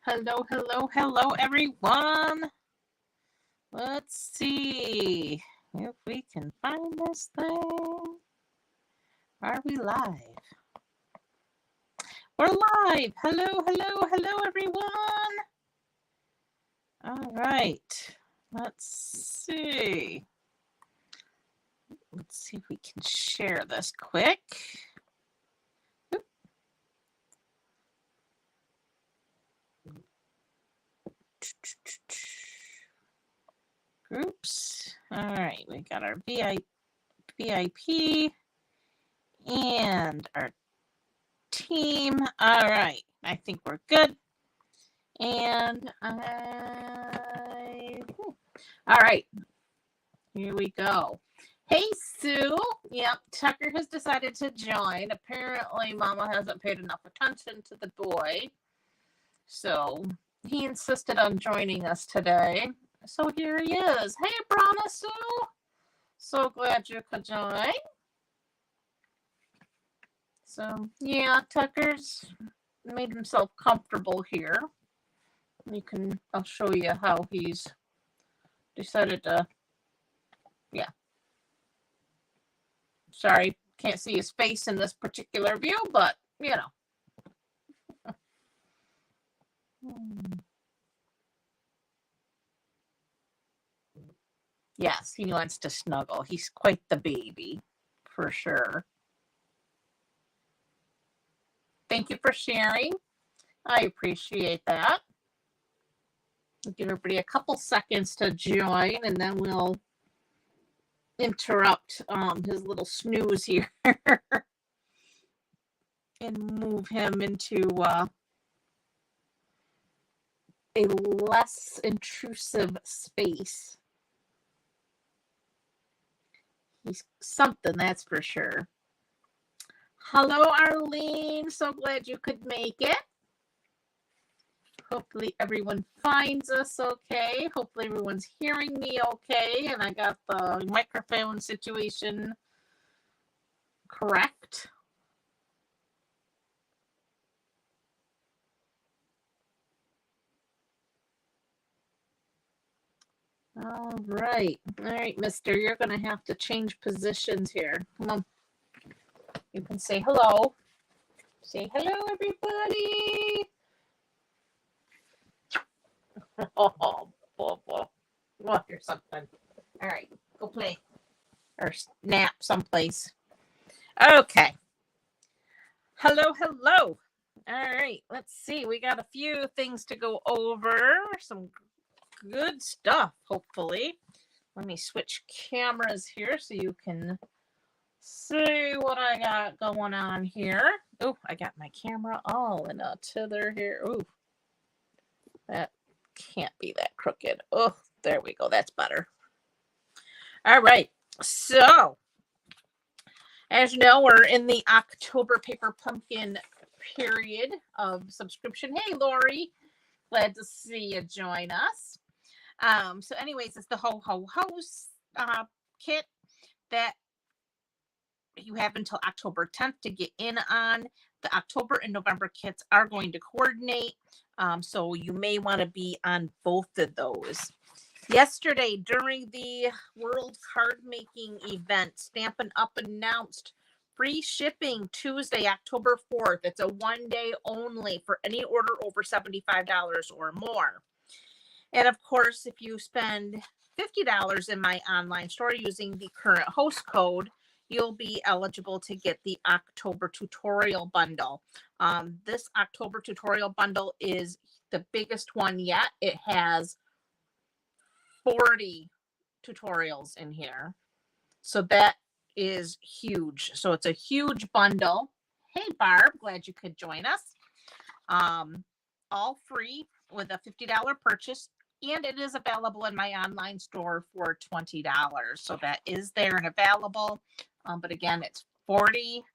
Hello, hello, hello, everyone. Let's see if we can find this thing. Are we live? We're live. Hello, hello, hello, everyone. All right. Let's see. Let's see if we can share this quick. Oop. Groups. All right. We got our VIP and our team. All right. I think we're good. And all right. Here we go. Hey, Sue. Yep, Tucker has decided to join. Apparently, Mama hasn't paid enough attention to the boy. So he insisted on joining us today. So here he is. Hey, Brana Sue. So glad you could join. So, yeah, Tucker's made himself comfortable here. I'll show you how he's decided to, yeah. Sorry, can't see his face in this particular view, but, you know. Yes, he wants to snuggle. He's quite the baby, for sure. Thank you for sharing. I appreciate that. We'll give everybody a couple seconds to join, and then we'll interrupt his little snooze here and move him into a less intrusive space. He's something, that's for sure. Hello, Arlene. So glad you could make it. Hopefully everyone finds us okay. Hopefully everyone's hearing me okay. And I got the microphone situation correct. All right. All right, mister. You're going to have to change positions here. Come on. You can say hello. Say hello, everybody. Oh, boy. Well, here's something. All right, go play or nap someplace. Okay. Hello, hello. All right, let's see. We got a few things to go over. Some good stuff, hopefully. Let me switch cameras here so you can see what I got going on here. Oh, I got my camera all in a tether here. Oh, that can't be that crooked. Oh, there we go. That's better. All right. So, as you know, we're in the October Paper Pumpkin period of subscription. Hey, Lori. Glad to see you join us. So anyways, it's the Ho Ho Ho's kit that you have until October 10th to get in on. The October and November kits are going to coordinate. So you may want to be on both of those. Yesterday, during the World Card Making event, Stampin' Up announced free shipping Tuesday, October 4th. It's a 1 day only for any order over $75 or more. And of course, if you spend $50 in my online store using the current host code, you'll be eligible to get the October tutorial bundle. This October tutorial bundle is the biggest one yet. It has 40 tutorials in here. So that is huge. So it's a huge bundle. Hey, Barb, glad you could join us. All free with a $50 purchase. And it is available in my online store for $20. So that is there and available. But again, it's 40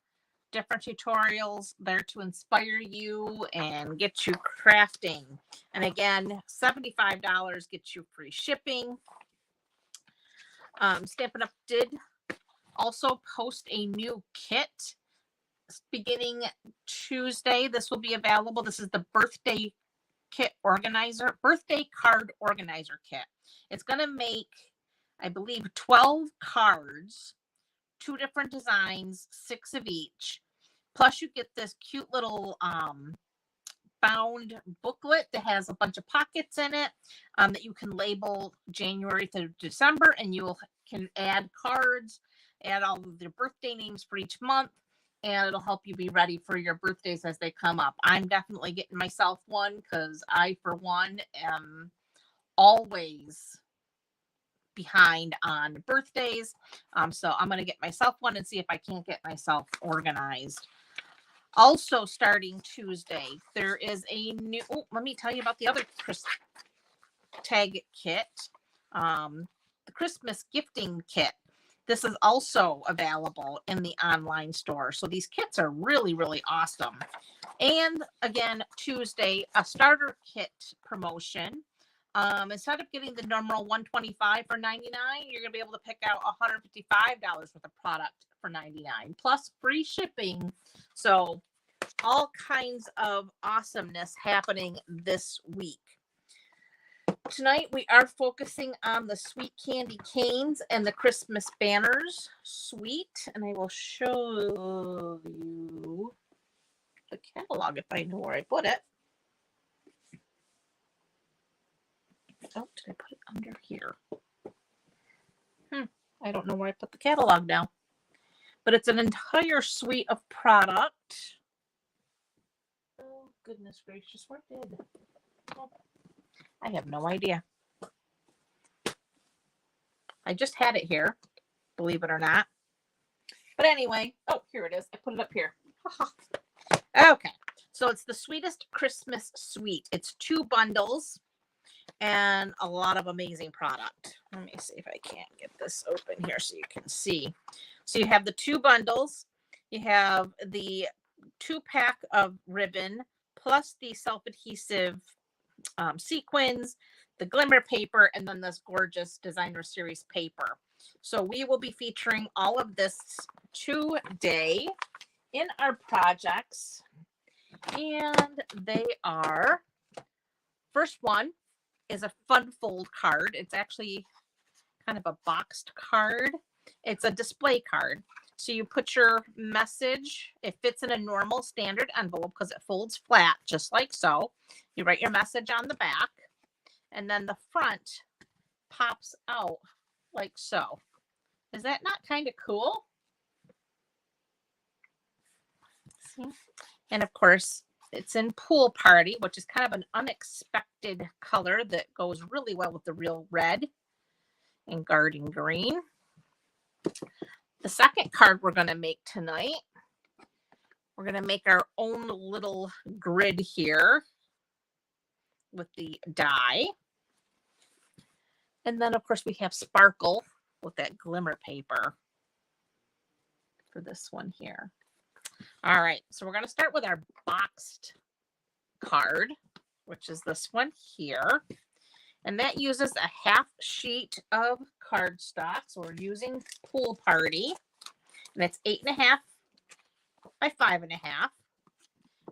different tutorials there to inspire you and get you crafting. And again, $75 gets you free shipping. Stampin' Up did also post a new kit beginning Tuesday. This will be available. This is the birthday kit organizer, birthday card organizer kit. It's going to make, I believe, 12 cards, 2 different designs, 6 of each. Plus you get this cute little bound booklet that has a bunch of pockets in it that you can label January through December, and you can add cards, add all of your birthday names for each month, and it'll help you be ready for your birthdays as they come up. I'm definitely getting myself one because I, for one, am always behind on birthdays. So I'm going to get myself one and see if I can't get myself organized. Also, starting Tuesday, there is a new, let me tell you about the other tag kit, the Christmas gifting kit. This is also available in the online store. So these kits are really, really awesome. And again, Tuesday, a starter kit promotion. Instead of getting the normal $125 for $99, you're going to be able to pick out $155 worth of product for $99 plus free shipping. So all kinds of awesomeness happening this week. Tonight we are focusing on the Sweet Candy Canes and the Christmas Banners Suite, and I will show you the catalog if I know where I put it. Oh, did I put it under here? I don't know where I put the catalog now. But it's an entire suite of product. Oh, goodness gracious, where did? Oh, I have no idea. I just had it here, believe it or not. But anyway, oh, here it is. I put it up here. Okay, so it's the Sweetest Christmas Suite. It's 2 bundles and a lot of amazing product. Let me see if I can't get this open here so you can see. So you have the 2 bundles. You have the 2-pack of ribbon plus the self-adhesive sequins, the glimmer paper, and then this gorgeous designer series paper. So we will be featuring all of this today in our projects. And they are, first one is a fun fold card. It's actually kind of a boxed card. It's a display card. So you put your message, it fits in a normal standard envelope because it folds flat, just like so. You write your message on the back, and then the front pops out like so. Is that not kind of cool? See? And of course, it's in Pool Party, which is kind of an unexpected color that goes really well with the real red and garden green. The second card we're going to make tonight, we're going to make our own little grid here with the die. And then, of course, we have sparkle with that glimmer paper for this one here. All right, so we're going to start with our boxed card, which is this one here. And that uses a half sheet of cardstock. So we're using Pool Party. And it's 8.5 by 5.5.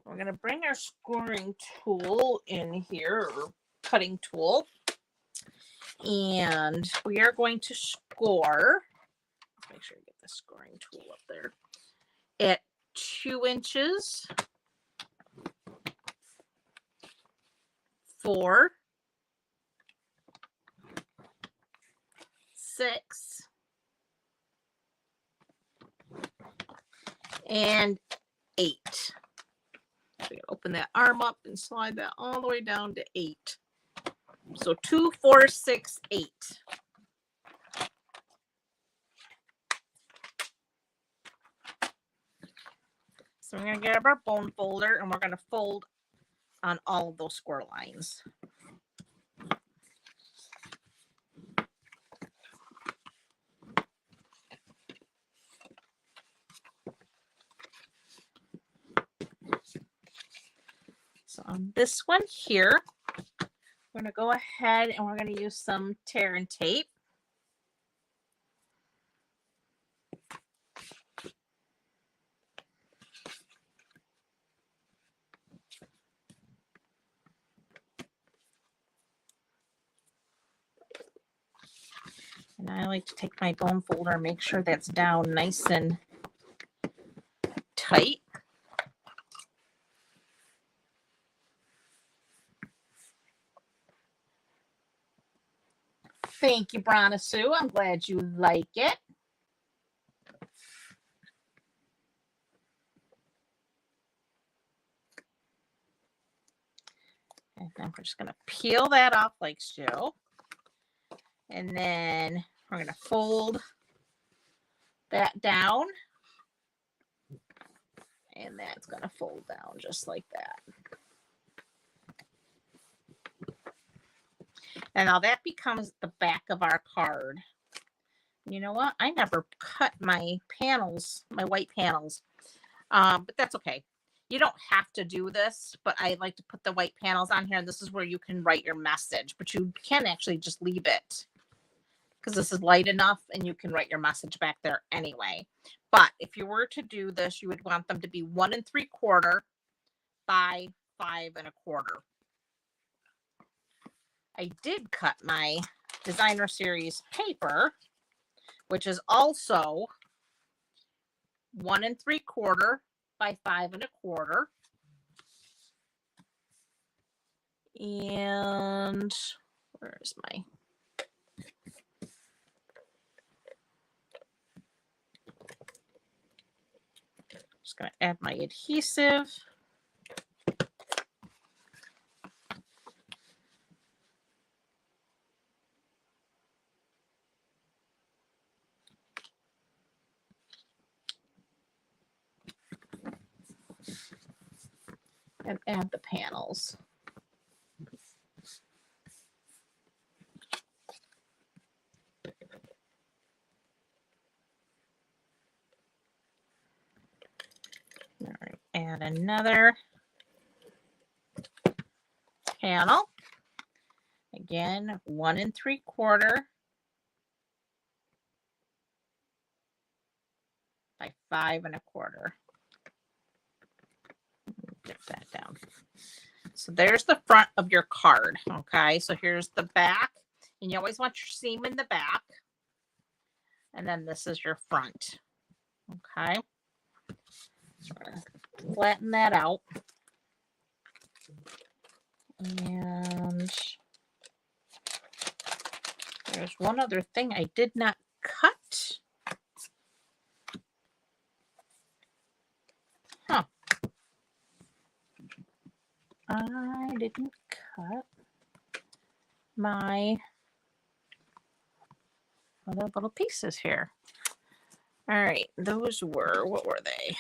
We're going to bring our scoring tool in here, or cutting tool. And we are going to score. Let's make sure you get the scoring tool up there. At 2 inches, 4, 6, and 8. So we open that arm up and slide that all the way down to 8. So 2, 4, 6, 8. So we're going to grab our bone folder and we're going to fold on all of those score lines. So on this one here, we're going to go ahead and we're going to use some tear and tape. And I like to take my bone folder and make sure that's down nice and tight. Thank you, Bronna Sue. I'm glad you like it. And then we're just going to peel that off like so. And then we're going to fold that down. And that's going to fold down just like that. And now that becomes the back of our card. You know what? I never cut my panels, my white panels, but that's okay. You don't have to do this, but I like to put the white panels on here, and this is where you can write your message, but you can actually just leave it because this is light enough and you can write your message back there anyway. But if you were to do this, you would want them to be 1 3/4 by 5 1/4. I did cut my designer series paper, which is also 1 3/4 by 5 1/4. And where's my just going to add my adhesive. And add the panels. All right, add another panel. Again, 1 3/4 by 5 1/4. Get that down. So there's the front of your card. Okay, so here's the back, and you always want your seam in the back. And then this is your front. Okay, so flatten that out. And there's one other thing I did not cut. Huh. I didn't cut my other little pieces here. All right, those were, what were they?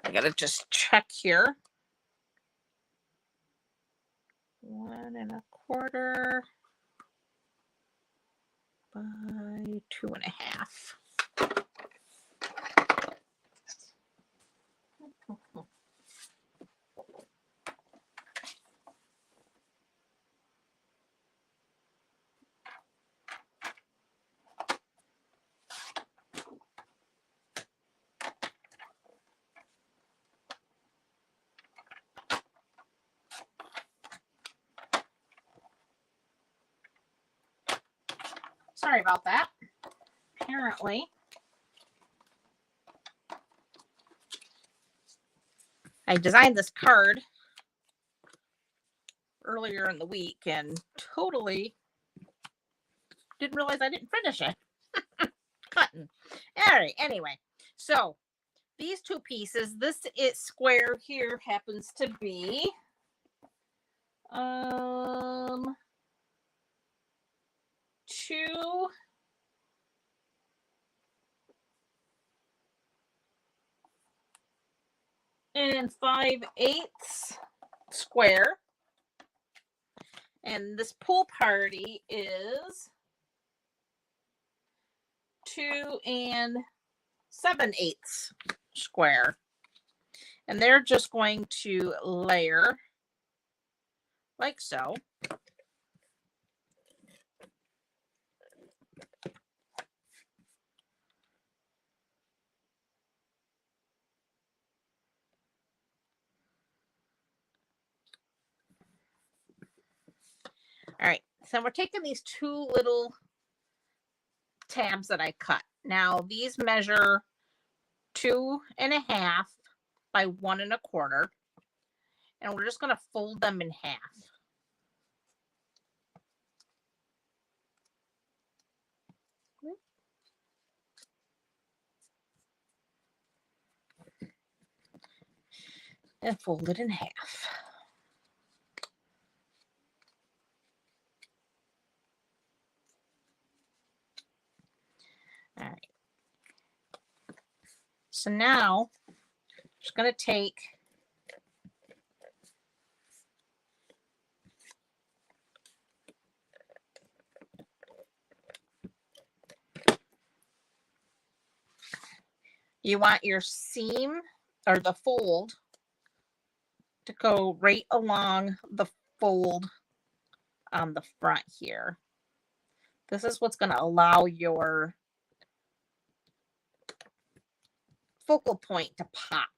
I gotta just check here. 1 1/4 by 2 1/2. Sorry about that. Apparently, I designed this card earlier in the week and totally didn't realize I didn't finish it. Cutting. All right, anyway, so these two pieces, this is square here happens to be 2 5/8 square. And this pool party is 2 7/8 square. And they're just going to layer like so. All right, So we're taking these 2 little tabs that I cut. Now these measure 2.5 by 1 1/4, and we're just going to fold them in half. And fold it in half. All right. So now I'm just going to take you want your seam or the fold to go right along the fold on the front here. This is what's going to allow your focal point to pop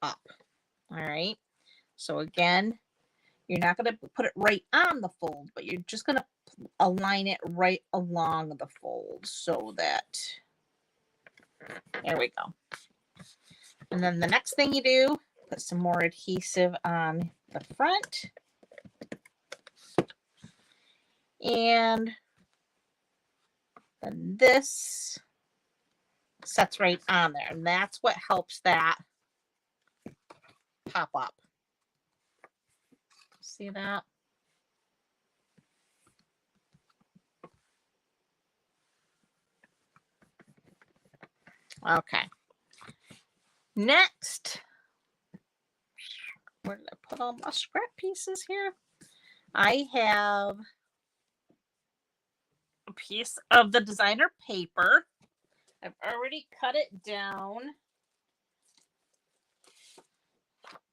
up. All right. So again, you're not going to put it right on the fold, but you're just going to align it right along the fold so that, there we go. And then the next thing you do, put some more adhesive on the front. And then this sets right on there. And that's what helps that pop up. See that? Okay. Next, where did I put all my scrap pieces here? I have a piece of the designer paper. I've already cut it down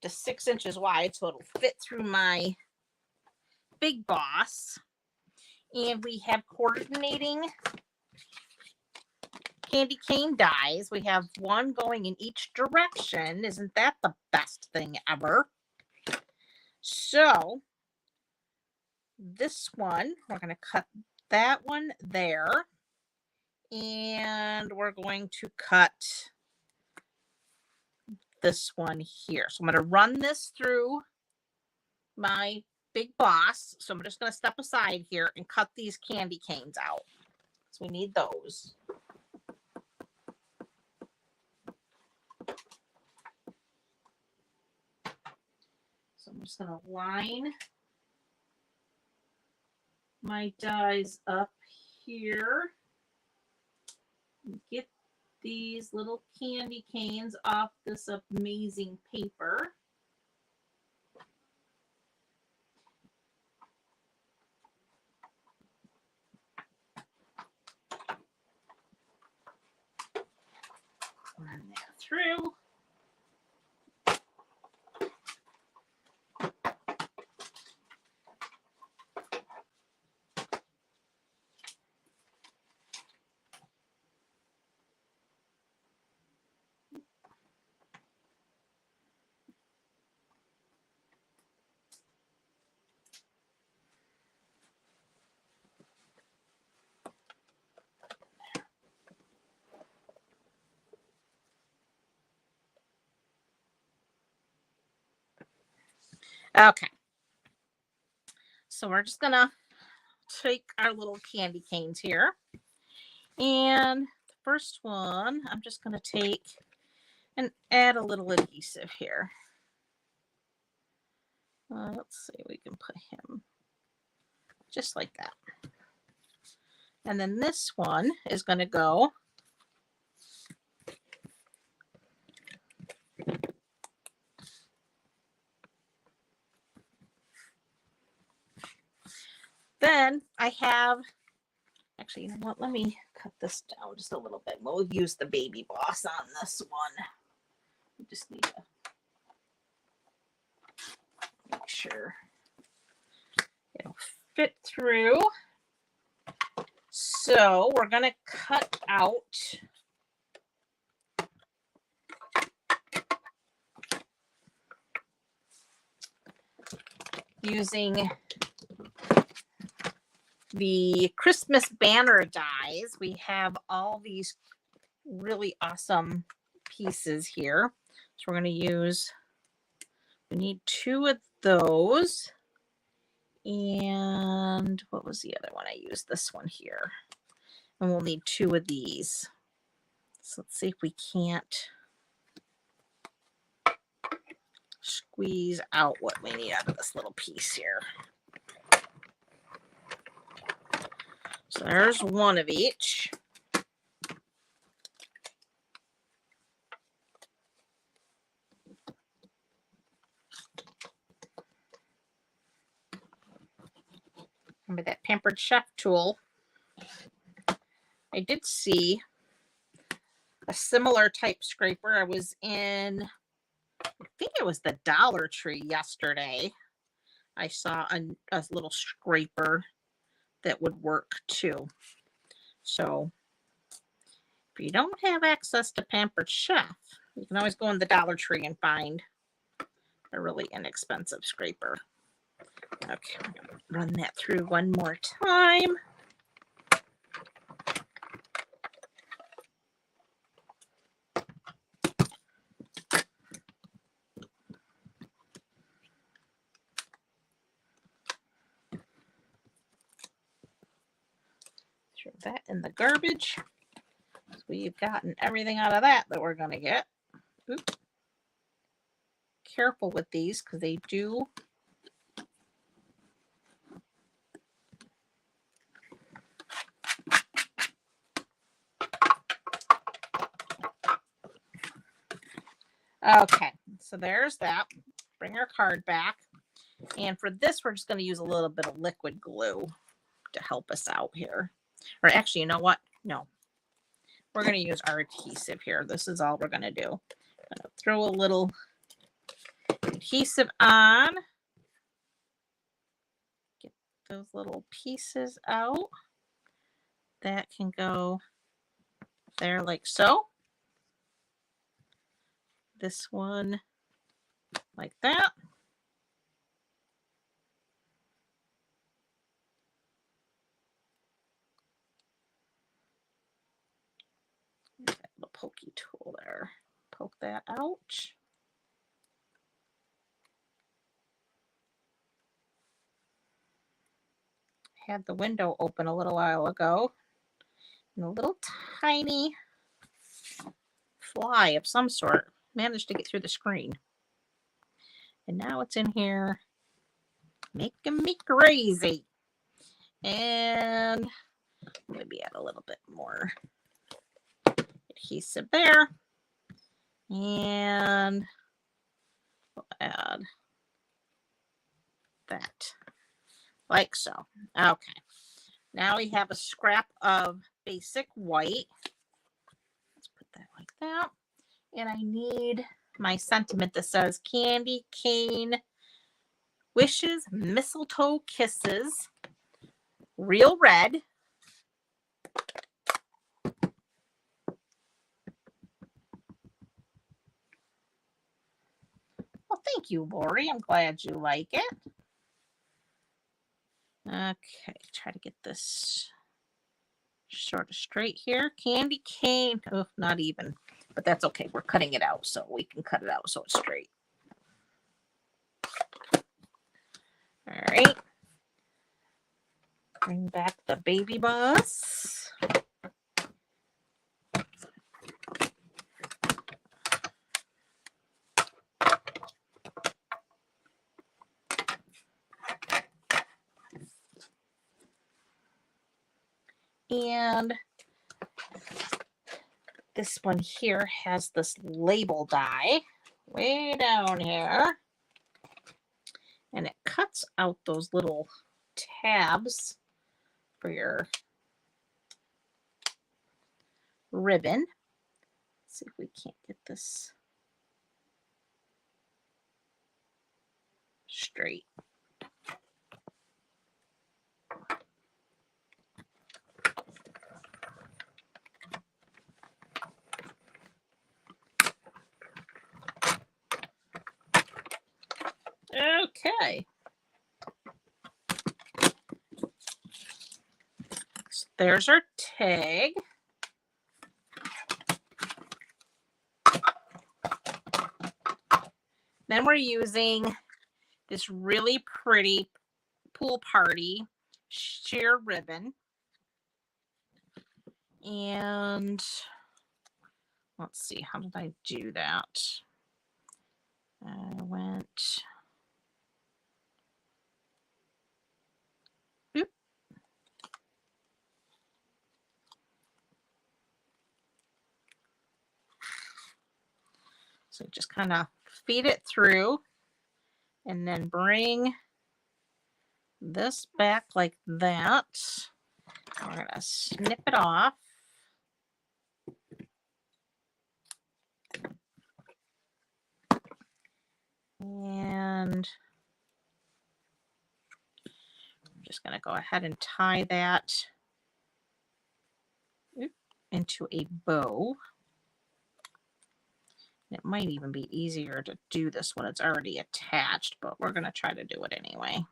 to 6 inches wide, so it'll fit through my Big Boss. And we have coordinating candy cane dies. We have one going in each direction. Isn't that the best thing ever? So this one, we're going to cut that one there. And we're going to cut this one here. So I'm going to run this through my Big Boss. So I'm just going to step aside here and cut these candy canes out. So we need those. So I'm just going to line my dies up here. Get these little candy canes off this amazing paper. Run that through. Okay. So we're just going to take our little candy canes here. And the first one, I'm just going to take and add a little adhesive here. Let's see, we can put him just like that. And then this one is going to go then I have, actually, you know what? Let me cut this down just a little bit. We'll use the Baby Boss on this one. We just need to make sure it'll fit through. So we're going to cut out using the Christmas banner dies. We have all these really awesome pieces here. So we're going to use, we need 2 of those. And what was the other one? I used this one here. And we'll need 2 of these. So let's see if we can't squeeze out what we need out of this little piece here. So there's 1 of each. Remember that Pampered Chef tool. I did see a similar type scraper. I was in, I think it was the Dollar Tree yesterday. I saw a little scraper that would work too. So if you don't have access to Pampered Chef, you can always go in the Dollar Tree and find a really inexpensive scraper. Okay, I'm going to run that through one more time. Throw that in the garbage. So we've gotten everything out of that we're going to get. Oops. Careful with these because they do okay, so there's that. Bring our card back. And for this, we're just going to use a little bit of liquid glue to help us out here. Or actually, you know what? No. We're going to use our adhesive here. This is all we're going to do. I'm going to throw a little adhesive on. Get those little pieces out. That can go there like so. This one like that. That little pokey tool there. Poke that out. Had the window open a little while ago. And a little tiny fly of some sort managed to get through the screen. And now it's in here making me crazy. And maybe add a little bit more adhesive there. And we'll add that like so. Okay. Now we have a scrap of basic white. Let's put that like that. And I need my sentiment that says candy cane wishes, mistletoe kisses, real red. Well, thank you, Lori. I'm glad you like it. Okay, try to get this sort of straight here. Candy cane. Oh, not even. But that's okay. We're cutting it out, so we can cut it out so it's straight. All right. Bring back the baby bus. And this one here has this label die way down here. And it cuts out those little tabs for your ribbon. Let's see if we can't get this straight. Okay. there's our tag. Then we're using this really pretty pool party sheer ribbon. And let's see, how did I do that? I went, oop. So just kind of feed it through and then bring this back like that. We're going to snip it off. And I'm just going to go ahead and tie that into a bow. It might even be easier to do this when it's already attached, but we're going to try to do it anyway.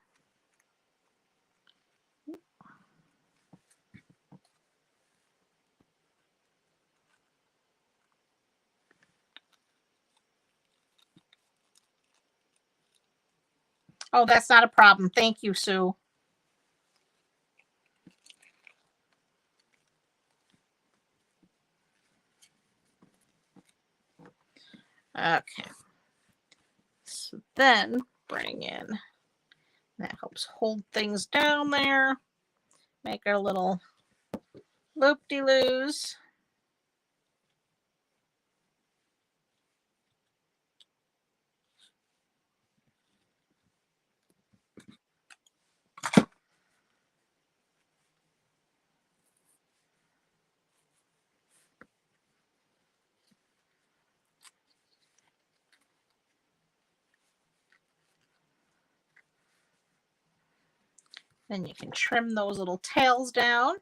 Oh, that's not a problem. Thank you, Sue. Okay. So then bring in, that helps hold things down there. Make our little loop-de-loos. Then you can trim those little tails down.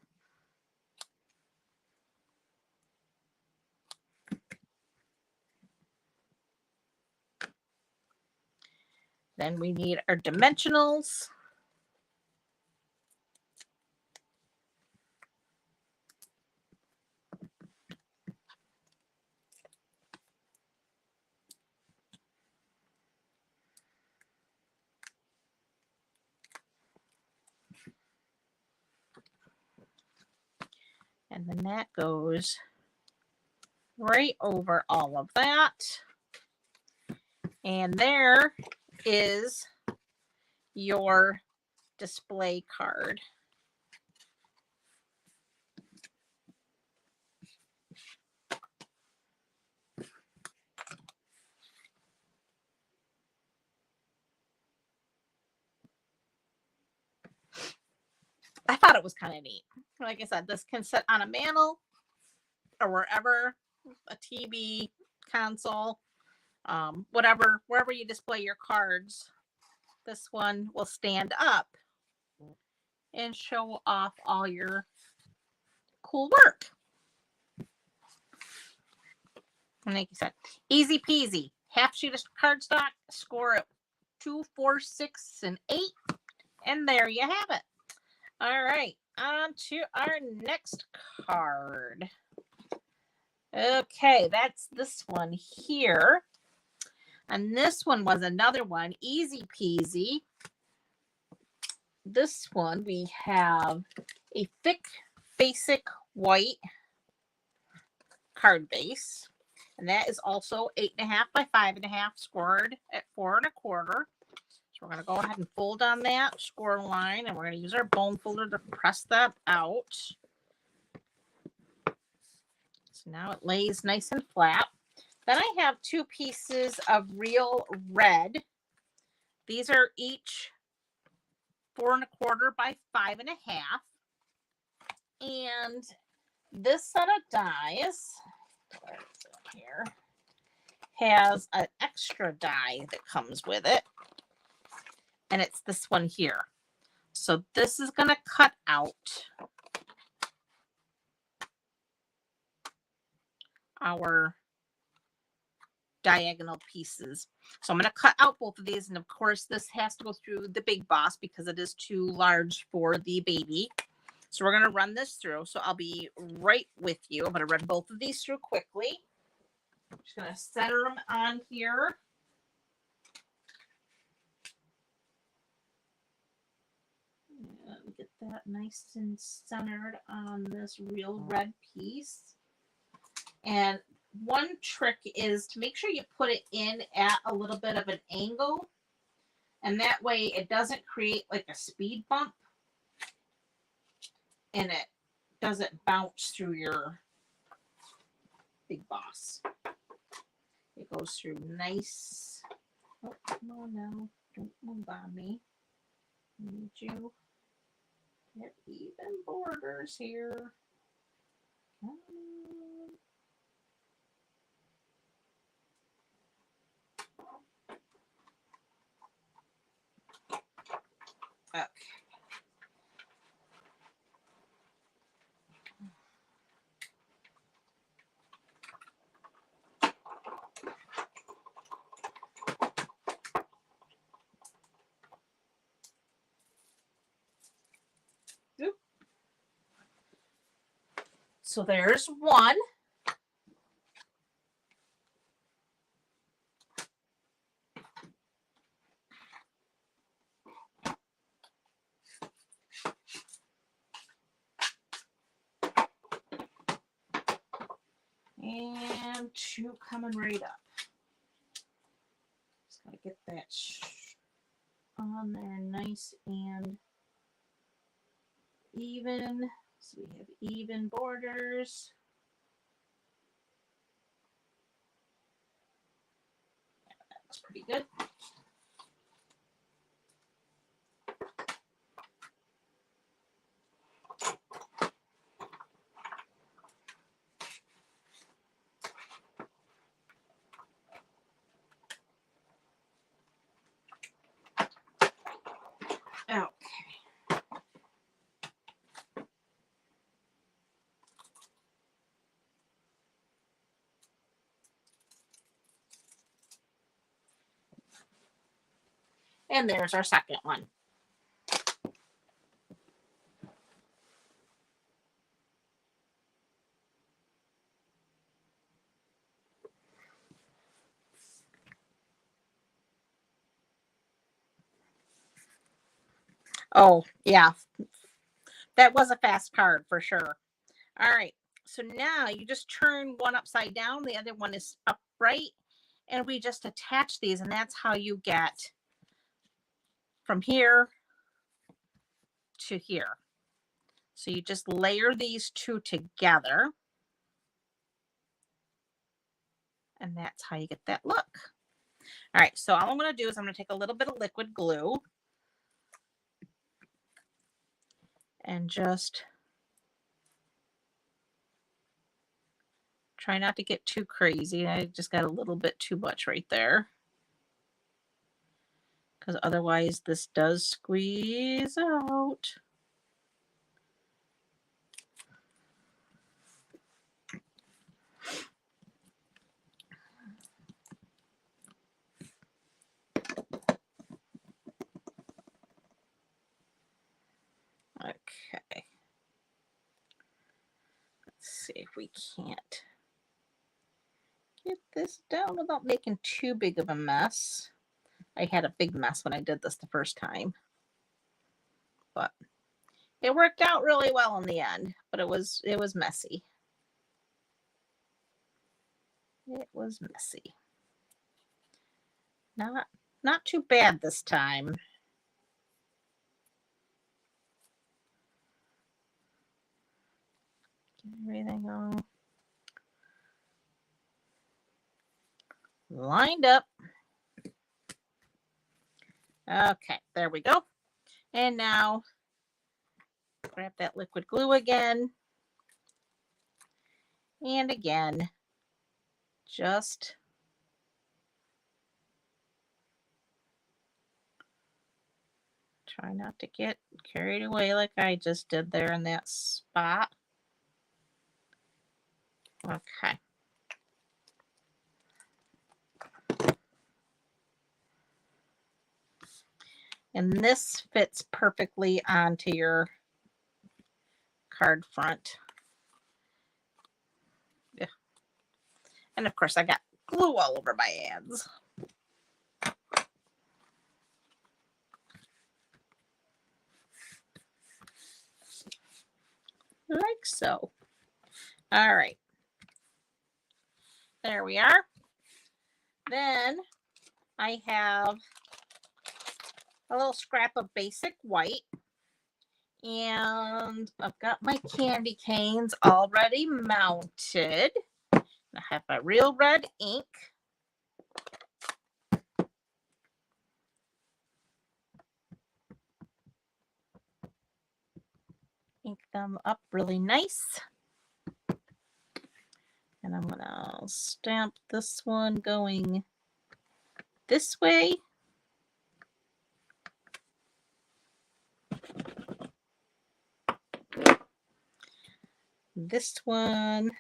Then we need our dimensionals. And then that goes right over all of that. And there is your display card. I thought it was kind of neat. Like I said, this can sit on a mantle or wherever, a TV, console, whatever, wherever you display your cards. This one will stand up and show off all your cool work. And like you said, easy peasy. Half sheet of cardstock, score it 2, 4, 6, and 8. And there you have it. All right, on to our next card. Okay, that's this one here. And this one was another one, easy peasy. This one we have a thick basic white card base. And that is also 8.5 by 5.5 scored at 4 1/4. So we're going to go ahead and fold on that score line, and we're going to use our bone folder to press that out. So now it lays nice and flat. Then I have 2 pieces of real red. These are each 4 1/4 by 5.5. And this set of dies here has an extra die that comes with it. And it's this one here. So this is going to cut out our diagonal pieces. So I'm going to cut out both of these. And of course, this has to go through the big boss because it is too large for the baby. So we're going to run this through. So I'll be right with you. I'm going to run both of these through quickly. I'm just going to center them on here. And get that nice and centered on this real red piece. And one trick is to make sure you put it in at a little bit of an angle. And that way it doesn't create like a speed bump. And it doesn't bounce through your Big Boss. It goes through nice. Oh, come on now. Don't move on me. I need you. Get even borders here. Okay. So there's one. And two coming right up. Just gotta get that on there nice and even. So we have even borders. That looks pretty good. Okay. And there's our second one. Oh, yeah. That was a fast card for sure. All right. So now you just turn one upside down. The other one is upright. And we just attach these. And that's how you get from here to here. So you just layer these two together. And that's how you get that look. All right. So all I'm going to do is I'm going to take a little bit of liquid glue. And just try not to get too crazy. I just got a little bit too much right there. Because otherwise this does squeeze out. Okay. Let's see if we can't get this down without making too big of a mess. I had a big mess when I did this the first time. But it worked out really well in the end, but it was messy. It was messy. Not too bad this time. Get everything all lined up. Okay, there we go. And now grab that liquid glue again. And again, just try not to get carried away like I just did there in that spot. Okay. And this fits perfectly onto your card front. Yeah. And of course I got glue all over my hands. Like so. All right. There we are. Then I have a little scrap of basic white. And I've got my candy canes already mounted. I have my real red ink. Ink them up really nice. And I'm going to stamp this one going this way. This one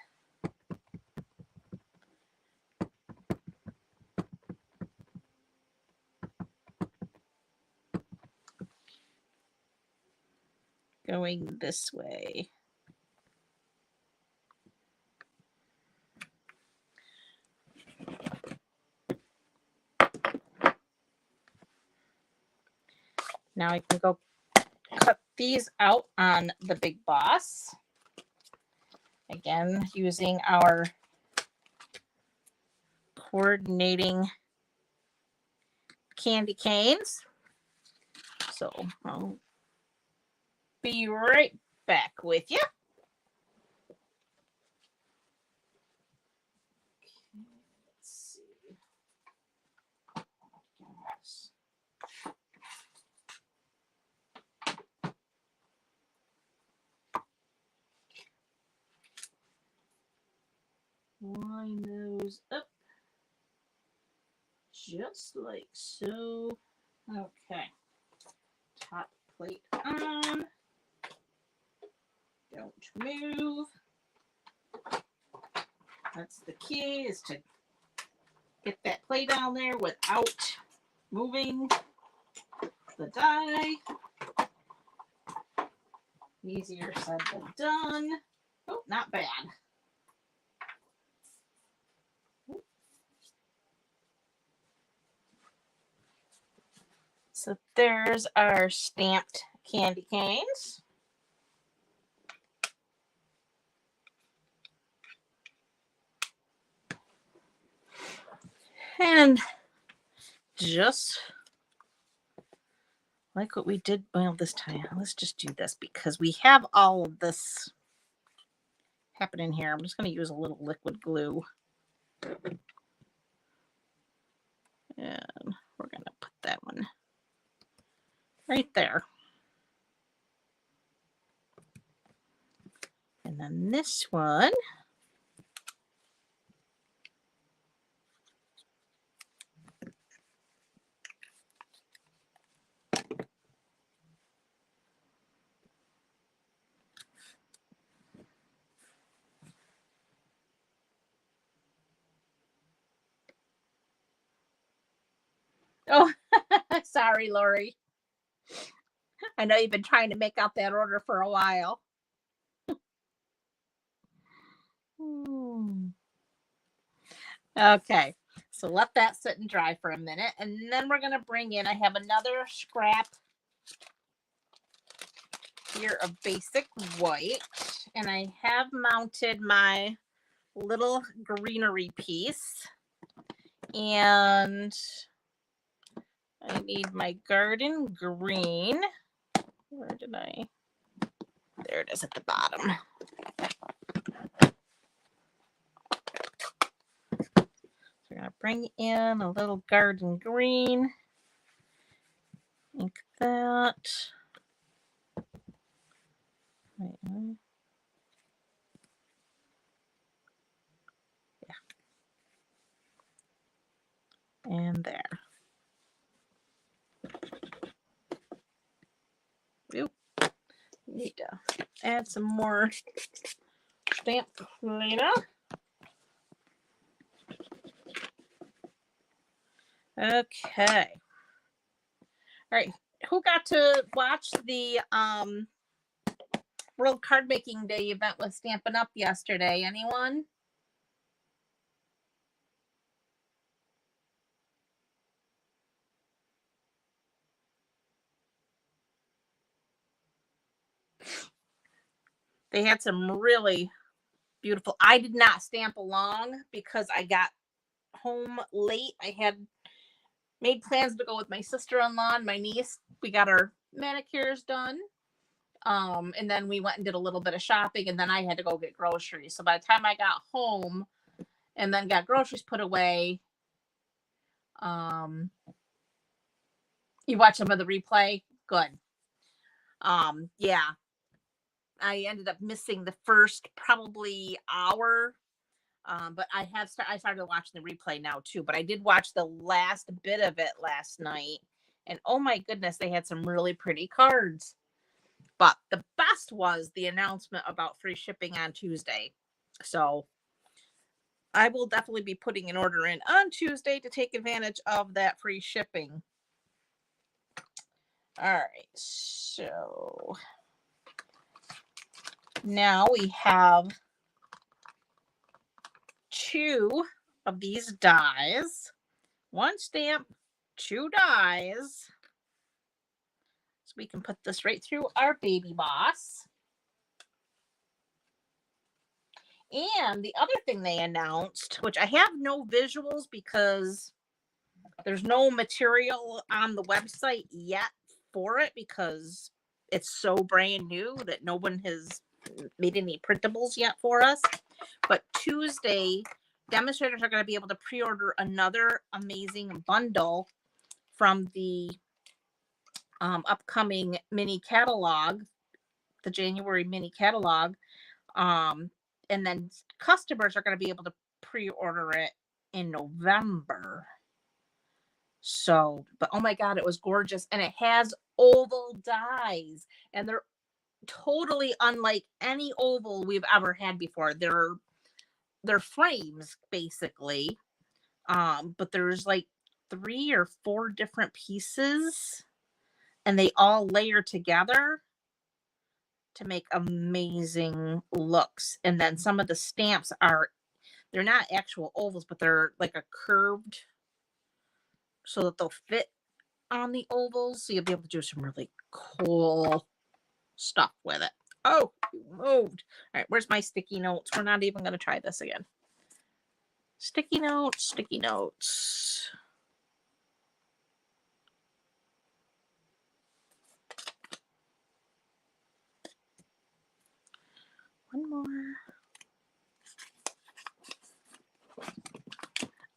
going this way. Now I can go cut these out on the Big Boss. Again, using our coordinating candy canes. So I'll be right back with you. Okay, let's see. Line those up just like so. Okay, top plate on. Don't move. That's the key, is to get that plate on there without moving the die. Easier said than done. Oh, not bad. So there's our stamped candy canes. And just like what we did, well, this time, let's just do this because we have all of this happening here. I'm just going to use a little liquid glue. And we're going to put that one right there. And then this one. Oh, sorry, Lori. I know you've been trying to make out that order for a while. Okay, so let that sit and dry for a minute. And then we're going to bring in, I have another scrap here of basic white. And I have mounted my little greenery piece. And I need my garden green. Where did I? There it is at the bottom. So we're going to bring in a little garden green. Ink that. Yeah. And there. Oop. Need to add some more stamp cleaner. Okay. All right. Who got to watch the World Card Making Day event with Stampin' Up yesterday. Anyone? They had some really beautiful. I did not stamp along because I got home late. I had made plans to go with my sister-in-law and my niece. We got our manicures done. And then we went and did a little bit of shopping, and then I had to go get groceries. So by the time I got home and then got groceries put away, you watch some of the replay. Good. Yeah. I ended up missing the first probably hour. But I started watching the replay now too. But I did watch the last bit of it last night. And oh my goodness, they had some really pretty cards. But the best was the announcement about free shipping on Tuesday. So I will definitely be putting an order in on Tuesday to take advantage of that free shipping. All right. So now we have 2 of these dies. 1 stamp, 2 dies. So we can put this right through our baby boss. And the other thing they announced, which I have no visuals because there's no material on the website yet for it because it's so brand new that no one has made any printables yet for us. But Tuesday, demonstrators are going to be able to pre-order another amazing bundle from the upcoming mini catalog, the January mini catalog. And then customers are going to be able to pre-order it in November. So, but oh my God, it was gorgeous. And it has oval dies. And they're totally unlike any oval we've ever had before. They're frames, basically. But there's like 3 or 4 different pieces. And they all layer together to make amazing looks. And then some of the stamps they're not actual ovals, but they're like a curved so that they'll fit on the ovals. So you'll be able to do some really cool stuff with it. Oh, you moved. All right, where's my sticky notes? We're not even going to try this again. Sticky notes, sticky notes. One more.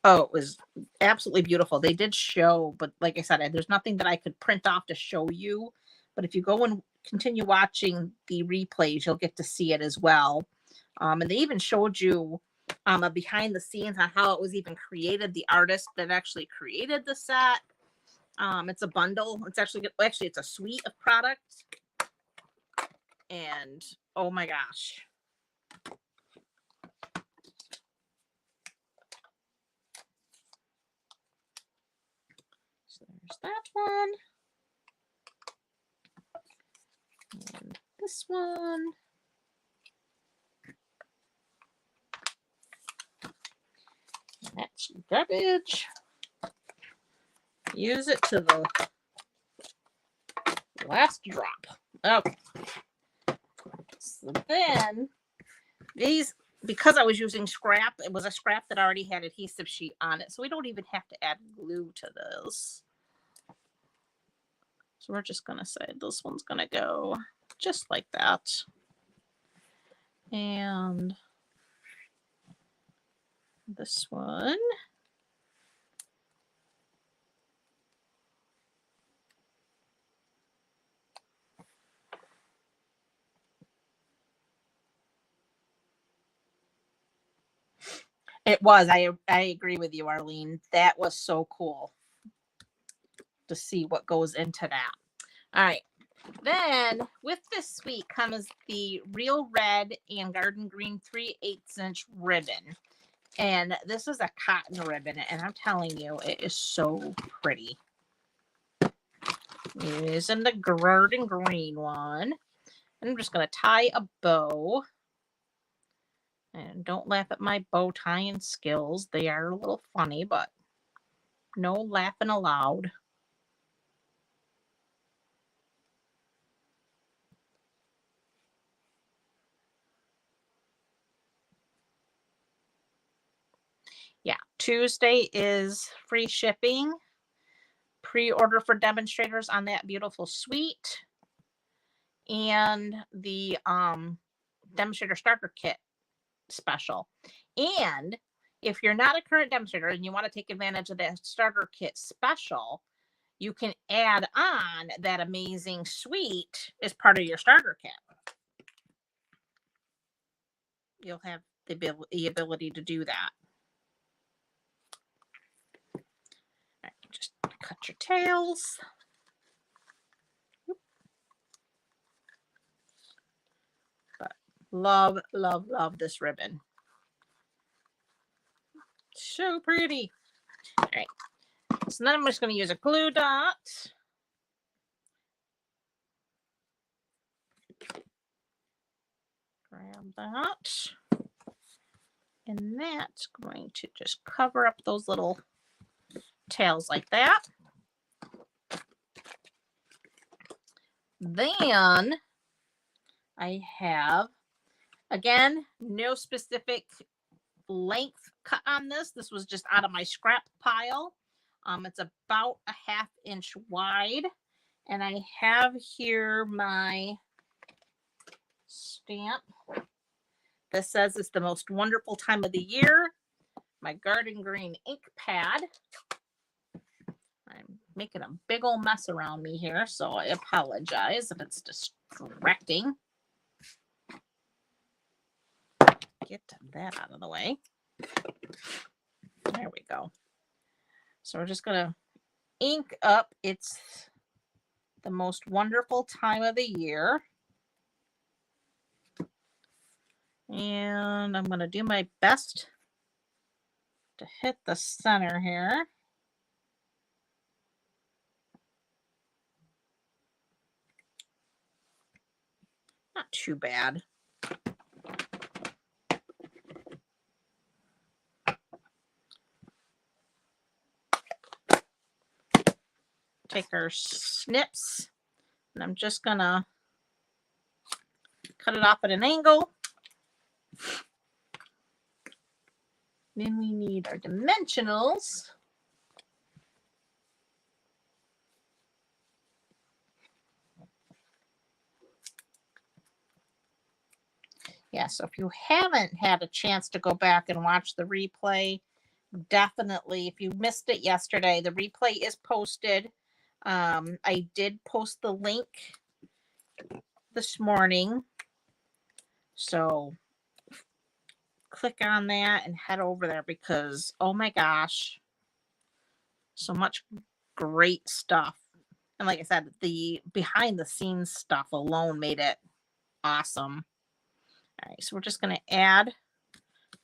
Oh, it was absolutely beautiful. They did show, but like I said, there's nothing that I could print off to show you. But if you go and continue watching the replays, you'll get to see it as well. And they even showed you a behind the scenes on how it was even created. The artist that actually created the set. It's a bundle. It's actually it's a suite of products. And oh my gosh. So there's that one. And this one. And that's garbage. Use it to the last drop. Okay. So then these, because I was using scrap, it was a scrap that already had adhesive sheet on it. So we don't even have to add glue to this. So we're just going to say this one's going to go just like that. And this one. It was. I agree with you, Arlene. That was so cool to see what goes into that. All right. Then with this suite comes the Real Red and Garden Green 3/8 inch ribbon. And this is a cotton ribbon. And I'm telling you, it is so pretty. Using the Garden Green one. I'm just going to tie a bow. And don't laugh at my bow tying skills. They are a little funny, but no laughing allowed. Yeah, Tuesday is free shipping. Pre-order for demonstrators on that beautiful suite. And the demonstrator starter kit special. And if you're not a current demonstrator and you want to take advantage of that starter kit special, you can add on that amazing suite as part of your starter kit. You'll have the ability to do that. All right, just cut your tails. But love, love, love this ribbon. So pretty. All right. So then I'm just going to use a glue dot. Grab that. And that's going to just cover up those little tails like that. Then I have, again, no specific length cut on this. This was just out of my scrap pile. It's about a 1/2 inch wide. And I have here my stamp that says it's the most wonderful time of the year. My garden green ink pad. I'm making a big old mess around me here, so I apologize if it's distracting. Get that out of the way. There we go. So we're just going to ink up. It's the most wonderful time of the year. And I'm going to do my best to hit the center here. Not too bad. Take our snips, and I'm just going to cut it off at an angle. Then we need our dimensionals. Yeah, so if you haven't had a chance to go back and watch the replay, definitely, if you missed it yesterday, the replay is posted. I did post the link this morning. So click on that and head over there because, oh my gosh, so much great stuff. And like I said, the behind the scenes stuff alone made it awesome. All right, so we're just going to add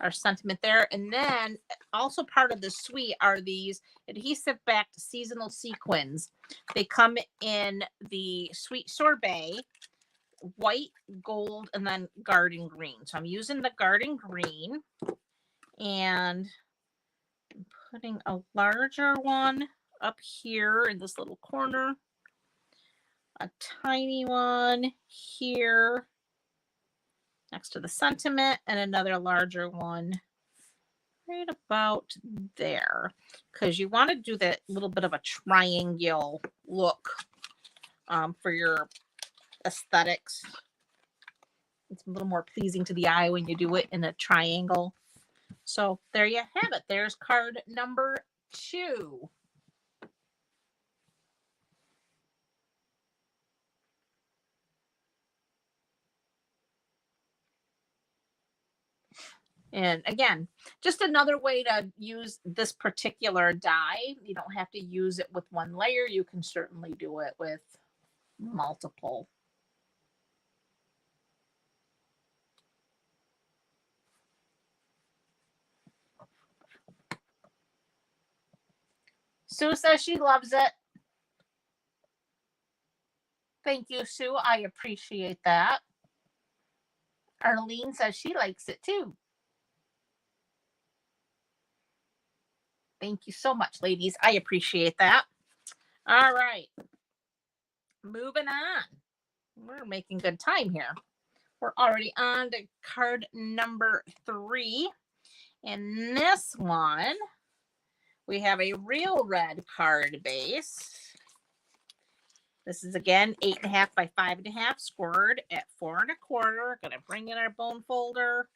our sentiment there. And then also part of the suite are these adhesive backed seasonal sequins. They come in the sweet sorbet, white, gold, and then garden green. So I'm using the garden green and I'm putting a larger one up here in this little corner, a tiny one here next to the sentiment, and another larger one right about there, because you want to do that little bit of a triangle look for your aesthetics. It's a little more pleasing to the eye when you do it in a triangle. So there you have it. There's card number 2. And again, just another way to use this particular die. You don't have to use it with one layer. You can certainly do it with multiple. Sue says she loves it. Thank you, Sue. I appreciate that. Arlene says she likes it too. Thank you so much, ladies. I appreciate that. All right. Moving on. We're making good time here. We're already on to card number 3. And this one, we have a real red card base. This is again 8.5 by 5.5 scored at 4 1/4. Gonna bring in our bone folder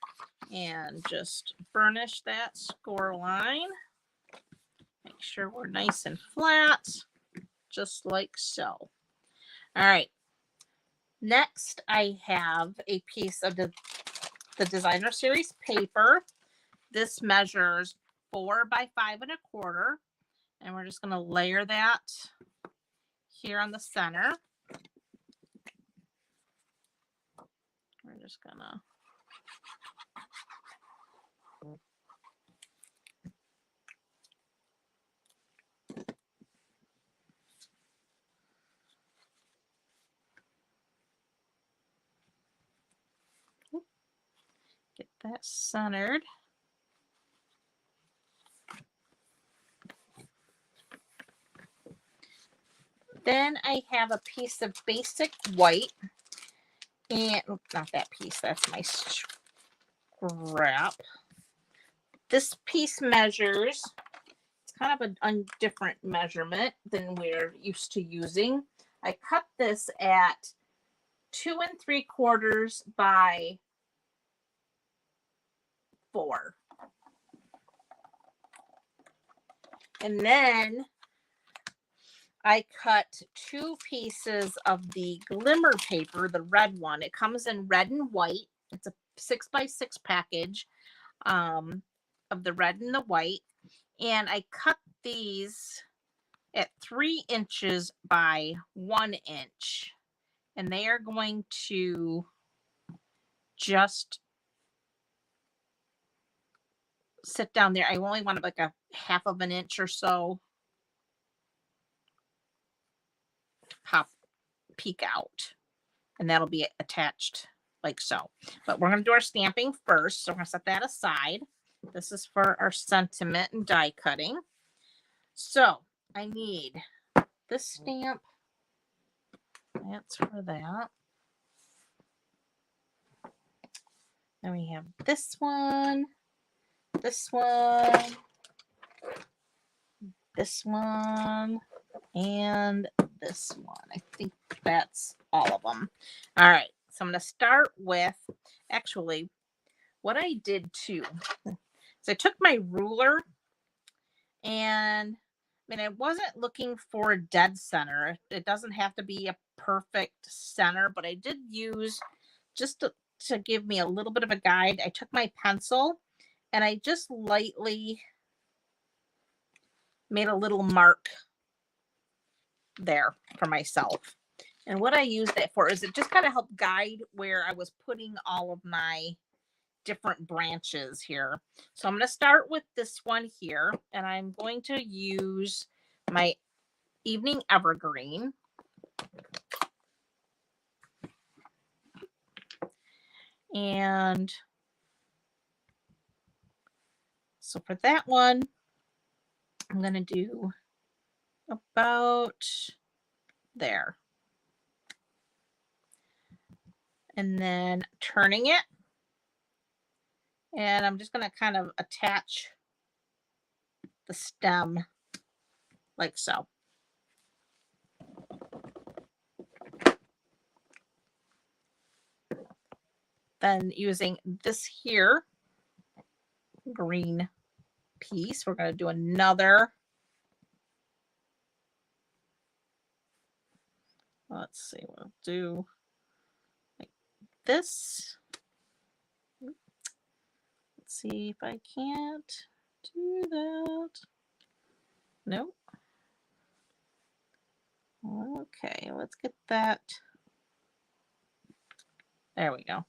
and just burnish that score line. Make sure we're nice and flat, just like so. All right. Next, I have a piece of the Designer Series paper. This measures 4 by 5 1/4. And we're just going to layer that here on the center. We're just going to get that centered. Then I have a piece of basic white, and not that piece, that's my scrap. This piece measures, it's kind of a different measurement than we're used to using. I cut this at 2 3/4 by 4. And then I cut 2 pieces of the glimmer paper, the red one. It comes in red and white. It's a 6 by 6 package of the red and the white. And I cut these at 3 inches by 1 inch. And they are going to just sit down there. I only want like a 1/2 inch or so. Peek out, and that'll be attached like so. But we're going to do our stamping first, so we're going to set that aside. This is for our sentiment and die cutting. So I need this stamp. That's for that. Then we have this one, this one, this one, and this one. I think that's all of them. All right. So I'm going to start with, actually, what I did too. So I took my ruler, and I wasn't looking for a dead center. It doesn't have to be a perfect center, but I did use, just to give me a little bit of a guide, I took my pencil and I just lightly made a little mark there for myself. And what I used that for is it just kind of helped guide where I was putting all of my different branches here. So I'm going to start with this one here, and I'm going to use my Evening Evergreen. And so for that one, I'm going to do about there. And then turning it. And I'm just going to kind of attach the stem like so. Then using this here green piece, we're going to do another. Let's see, we'll do like this. Let's see if I can't do that. Nope. Okay, let's get that. There we go.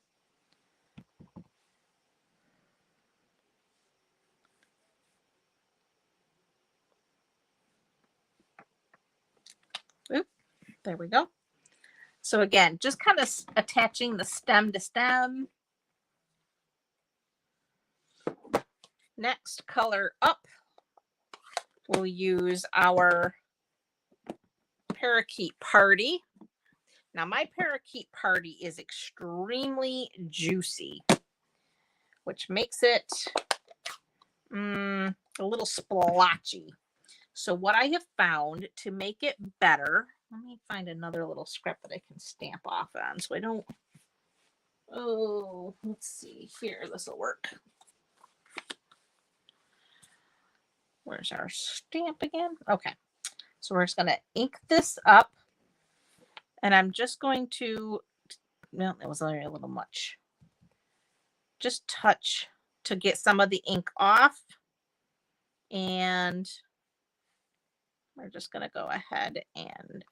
Oop, there we go. So again, just kind of attaching the stem to stem. Next color up, we'll use our Parakeet Party. Now my Parakeet Party is extremely juicy, which makes it a little splotchy. So what I have found to make it better, let me find another little scrap that I can stamp off on so I don't, oh, let's see here, this will work. Where's our stamp again? Okay, so we're just going to ink this up, and I'm just going to, well, that was already a little much. Just touch to get some of the ink off, and we're just going to go ahead and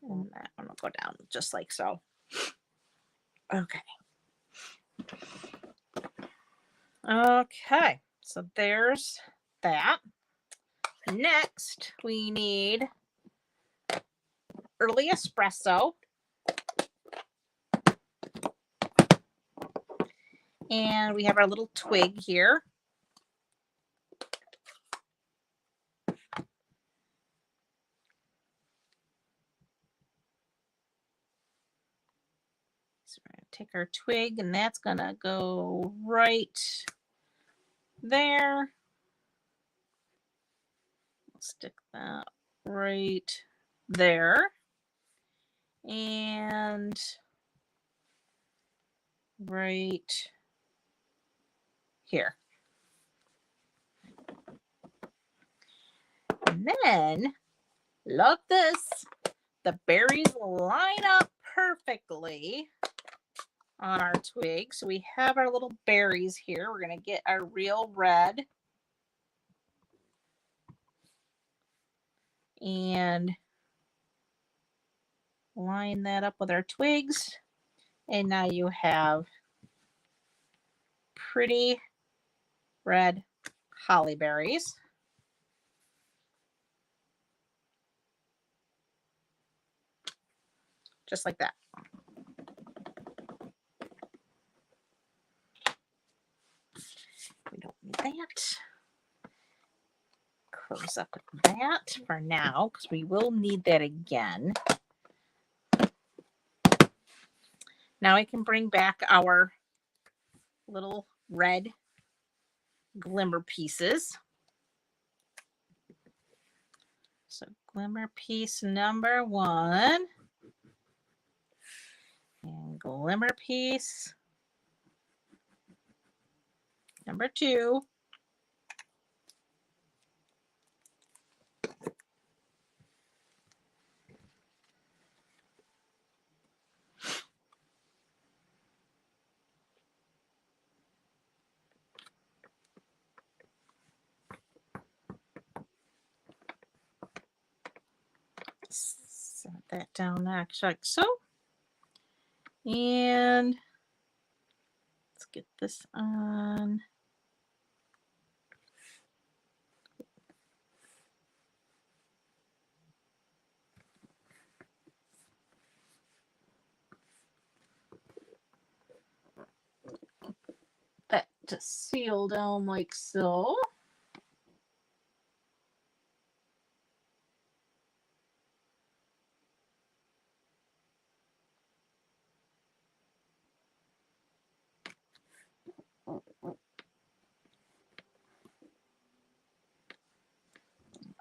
and that one will go down just like so. Okay. Okay, so there's that. Next, we need early espresso. And we have our little twig here. So we're going to take our twig, and that's going to go right there. We'll stick that right there. And right here. And then, love this, the berries line up perfectly on our twig. So we have our little berries here. We're going to get our real red. And line that up with our twigs. And now you have pretty red holly berries. Just like that. We don't need that. Close up with that for now, because we will need that again. Now I can bring back our little red glimmer pieces. So glimmer piece number 1. And glimmer piece number 2. Set that down actually like so. And let's get this on. That to seal down like so.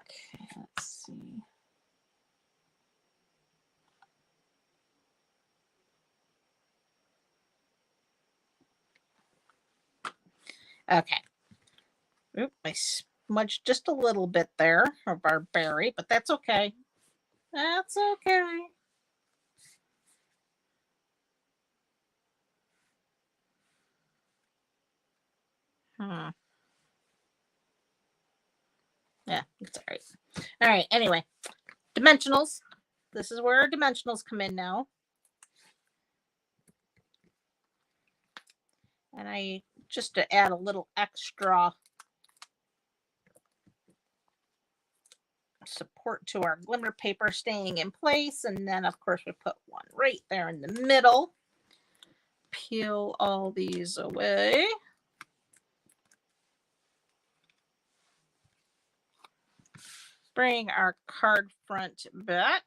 Okay, let's see. Okay. Oop, I smudged just a little bit there of our berry, but that's okay. That's okay. Yeah, All right. Anyway, dimensionals. This is where our dimensionals come in now. And I just to add a little extra support to our glimmer paper staying in place. And then, of course, we put one right there in the middle. Peel all these away. Bring our card front back.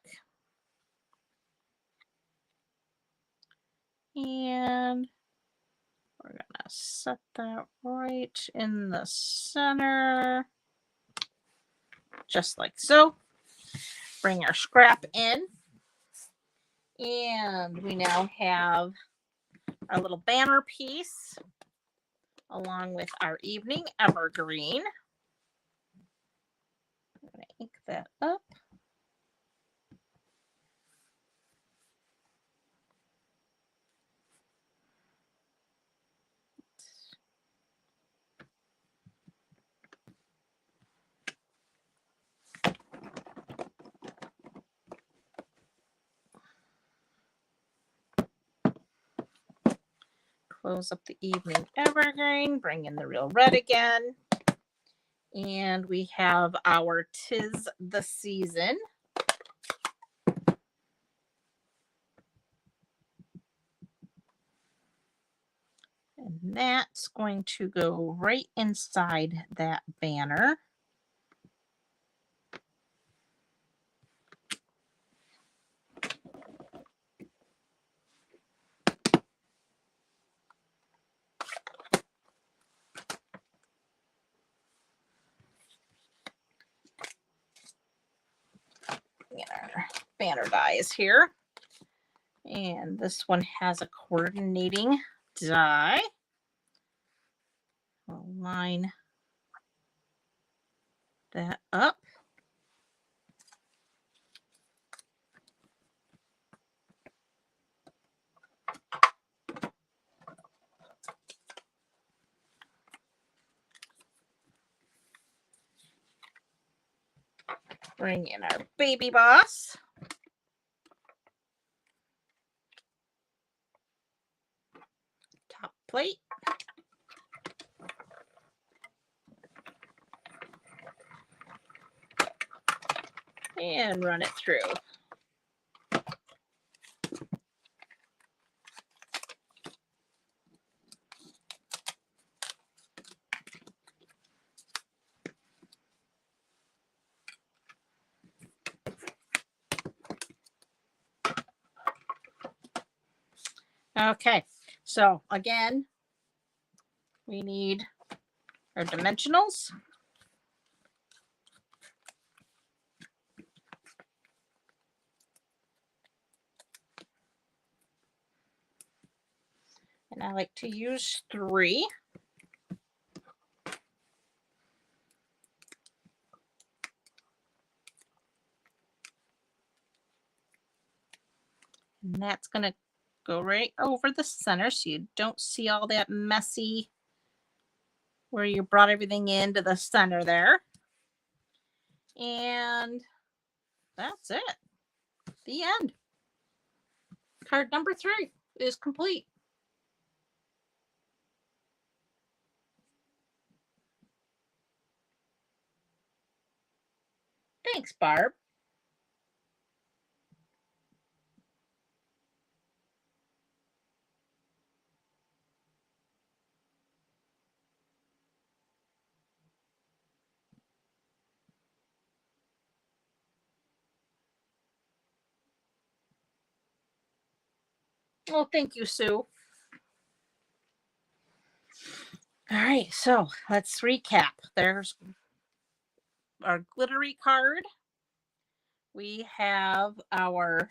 And we're going to set that right in the center. Just like so. Bring our scrap in. And we now have our little banner piece along with our evening evergreen. I'm going to ink that up. Close up the evening evergreen, bring in the real red again. And we have our 'Tis the Season. And that's going to go right inside that banner. Get our banner dies here. And this one has a coordinating die. I'll line that up. Bring in our baby boss. Top plate. And run it through. Okay, so again, we need our dimensionals. And I like to use 3. And that's going to go right over the center so you don't see all that messy where you brought everything into the center there. And that's it. The end. Card number 3 is complete. Thanks, Barb. Well, thank you, Sue. All right, so let's recap. There's our glittery card. We have our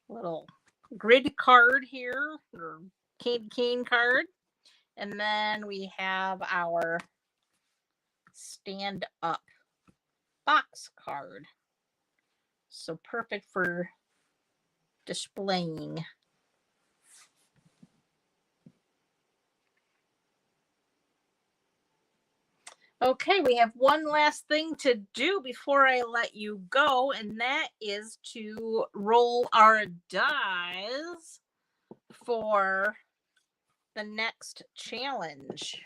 little grid card here, or candy cane card. And then we have our stand up box card. So perfect for displaying. Okay, we have one last thing to do before I let you go, and that is to roll our dies for the next challenge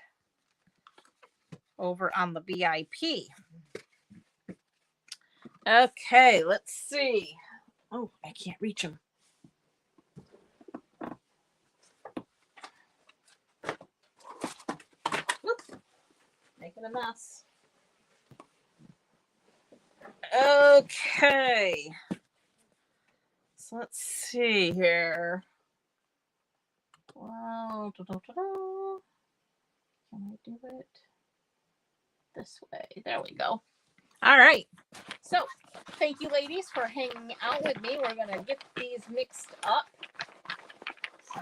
over on the VIP. Okay, let's see. Oh, I can't reach them. Whoops, making a mess. Okay. So let's see here. Well, can I do it this way? There we go. All right. So thank you, ladies, for hanging out with me. We're going to get these mixed up so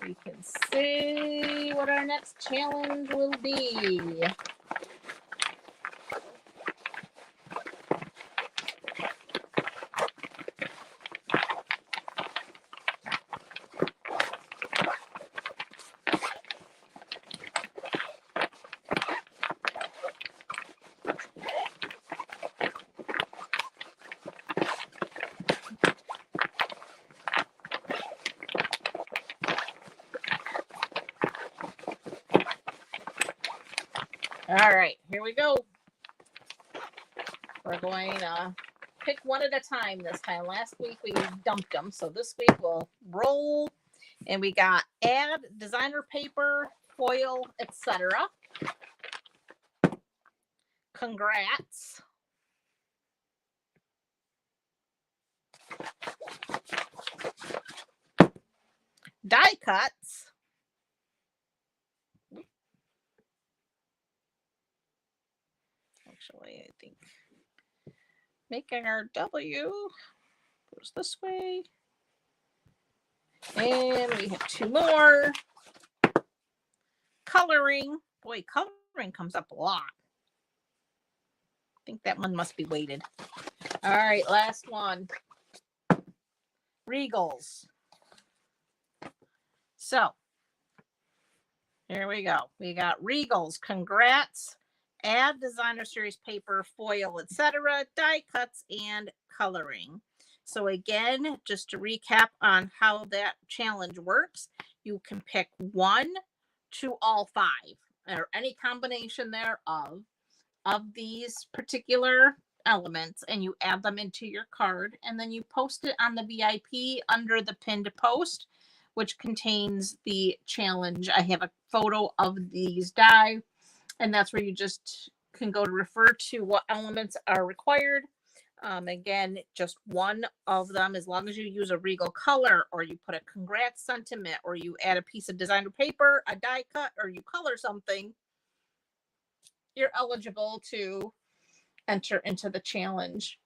we can see what our next challenge will be. All right, here we go. We're going to pick one at a time this time. Last week we dumped them, so this week we'll roll. And we got add designer paper, foil, etc. Congrats. Die cuts. Actually, I think making our W goes this way. And we have two more. Coloring. Boy, coloring comes up a lot. I think that one must be weighted. All right, last one. Regals. So, here we go. We got Regals. Congrats. Add designer series paper, foil, etc., die cuts, and coloring. So again, just to recap on how that challenge works, you can pick 1 to all 5, or any combination thereof of these particular elements, and you add them into your card, and then you post it on the VIP under the pinned post, which contains the challenge. I have a photo of these die, and that's where you just can go to refer to what elements are required. Again, just one of them, as long as you use a regal color, or you put a congrats sentiment, or you add a piece of designer paper, a die cut, or you color something, you're eligible to enter into the challenge.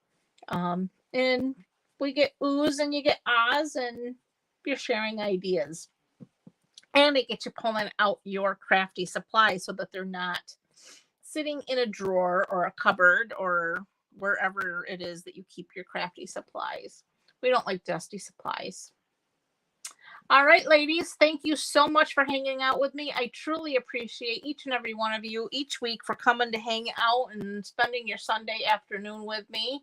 And we get oohs and you get ahs, and you're sharing ideas. And it gets you pulling out your crafty supplies so that they're not sitting in a drawer or a cupboard or wherever it is that you keep your crafty supplies. We don't like dusty supplies. All right, ladies, thank you so much for hanging out with me. I truly appreciate each and every one of you each week for coming to hang out and spending your Sunday afternoon with me.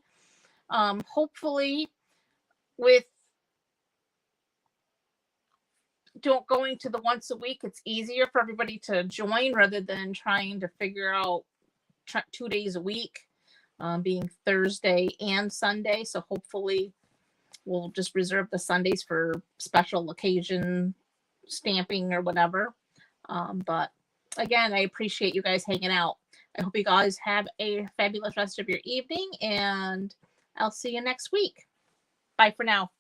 Hopefully, with going to the once a week, it's easier for everybody to join rather than trying to figure out 2 days a week, being Thursday and Sunday. So hopefully we'll just reserve the Sundays for special occasion stamping or whatever. But again, I appreciate you guys hanging out. I hope you guys have a fabulous rest of your evening, and I'll see you next week. Bye for now.